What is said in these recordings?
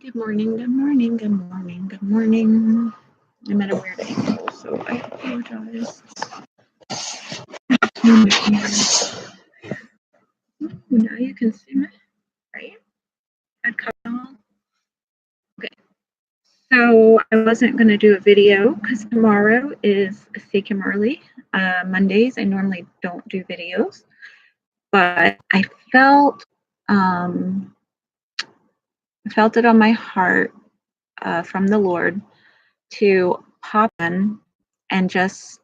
Good morning, good morning, good morning, good morning. I'm at a weird angle, so I apologize. Now you can see me, right? I'd cut on. Okay, so I wasn't going to do a video because tomorrow is Seek Him Early. Mondays, I normally don't do videos, but I felt it on my heart from the Lord to pop in and just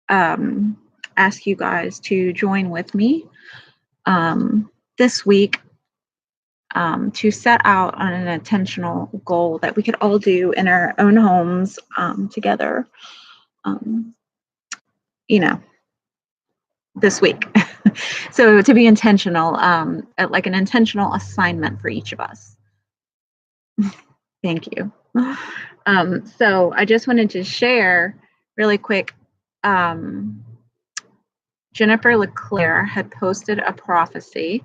ask you guys to join with me this week to set out on an intentional goal that we could all do in our own homes together, this week. So to be intentional, like an intentional assignment for each of us. Thank you. So I just wanted to share really quick. Jennifer LeClaires had posted a prophecy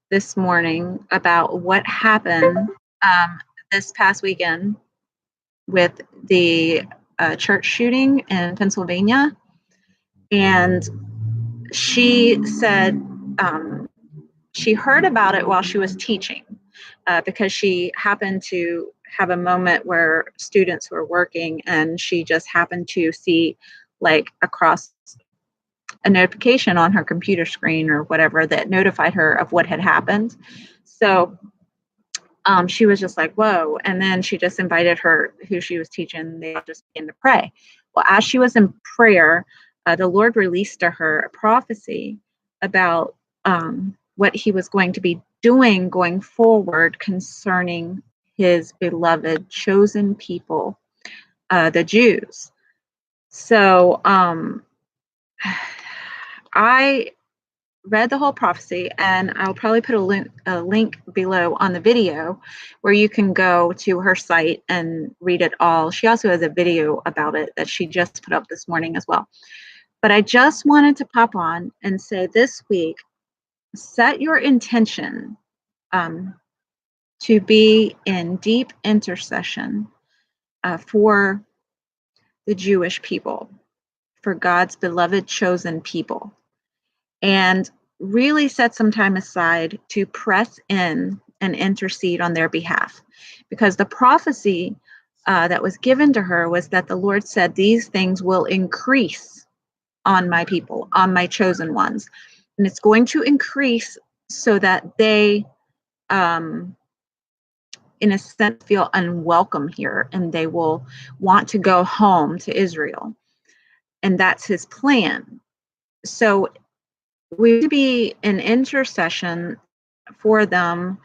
this morning about what happened this past weekend with the church shooting in Pennsylvania. And she said she heard about it while she was teaching because she happened to have a moment where students were working and she just happened to see like across a notification on her computer screen or whatever that notified her of what had happened. So she was just like, whoa. And then she just invited her, who she was teaching, they just began to pray. Well, as she was in prayer, the Lord released to her a prophecy about what he was going to be doing going forward concerning his beloved chosen people, the Jews. So I read the whole prophecy, and I'll probably put a link below on the video where you can go to her site and read it all. She also has a video about it that she just put up this morning as well. But I just wanted to pop on and say this week, set your intention to be in deep intercession for the Jewish people, for God's beloved chosen people. And really set some time aside to press in and intercede on their behalf. Because the prophecy that was given to her was that the Lord said, these things will increase on my people, on my chosen ones. And it's going to increase so that they, in a sense, feel unwelcome here and they will want to go home to Israel. And that's his plan. So we need to be in intercession for them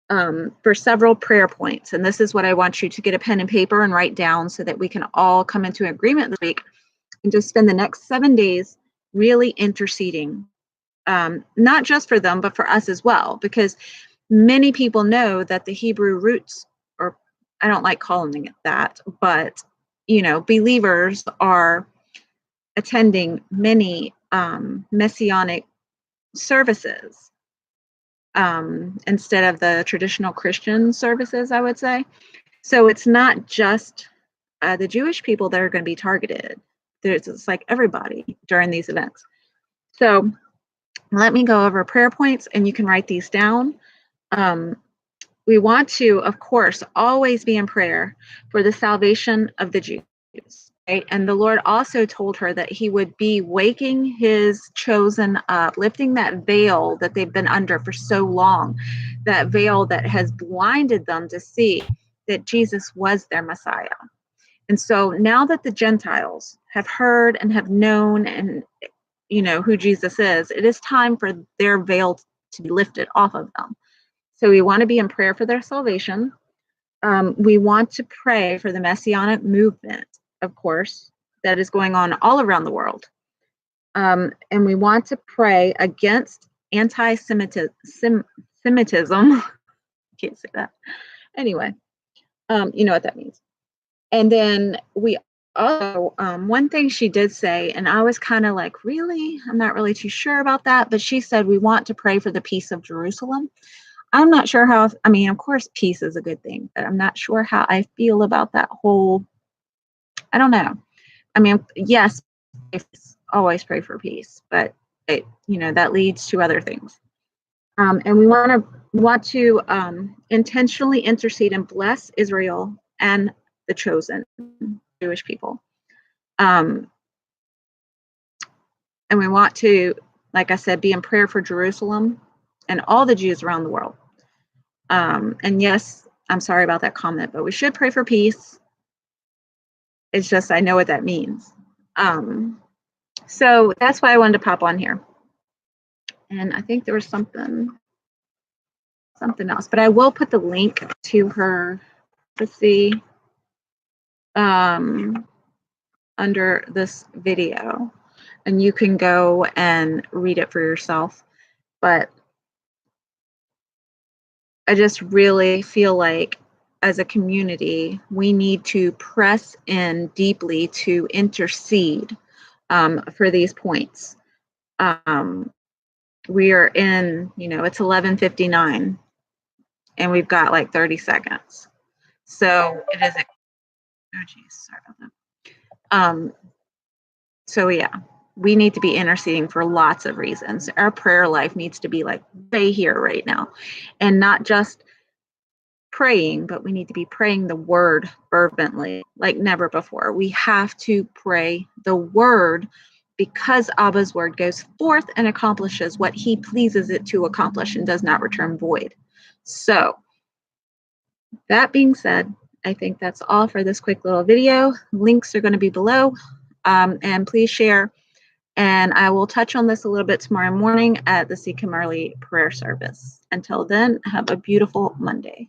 for several prayer points. And this is what I want you to get a pen and paper and write down so that we can all come into agreement this week and just spend the next 7 days really interceding, not just for them, but for us as well, because many people know that the Hebrew roots, or I don't like calling it that, but, believers are attending many Messianic services instead of the traditional Christian services, I would say. So it's not just the Jewish people that are going to be targeted. It's like everybody during these events. So let me go over prayer points and you can write these down. We want to, of course, always be in prayer for the salvation of the Jews. Right? And the Lord also told her that he would be waking his chosen up, lifting that veil that they've been under for so long, that veil that has blinded them to see that Jesus was their Messiah. And so now that the Gentiles have heard and have known and who Jesus is, it is time for their veil to be lifted off of them. So we want to be in prayer for their salvation. We want to pray for the Messianic Movement, of course, that is going on all around the world. And we want to pray against anti-Semitism. Can't say that. Anyway, you know what that means. And then we also, one thing she did say, and I was kind of like, really? I'm not really too sure about that. But she said, we want to pray for the peace of Jerusalem. I'm not sure how, I mean, of course, peace is a good thing, but I'm not sure how I feel about that whole, I don't know. I mean, yes, always pray for peace, but that leads to other things. And we want to intentionally intercede and bless Israel and the chosen Jewish people. And we want to, like I said, be in prayer for Jerusalem and all the Jews around the world. And yes, I'm sorry about that comment, but we should pray for peace. It's just, I know what that means. So that's why I wanted to pop on here. And I think there was something else, but I will put the link to her, let's see, under this video, and you can go and read it for yourself. But I just really feel like as a community, we need to press in deeply to intercede for these points. We are in, it's 11:59 and we've got like 30 seconds. So it is, oh geez, sorry about that. So yeah, we need to be interceding for lots of reasons. Our prayer life needs to be like way here right now, and not just praying, but we need to be praying the word fervently like never before. We have to pray the word because Abba's word goes forth and accomplishes what he pleases it to accomplish and does not return void. So that being said, I think that's all for this quick little video. Links are going to be below, and please share. And I will touch on this a little bit tomorrow morning at the Sikkim Early prayer service. Until then, have a beautiful Monday.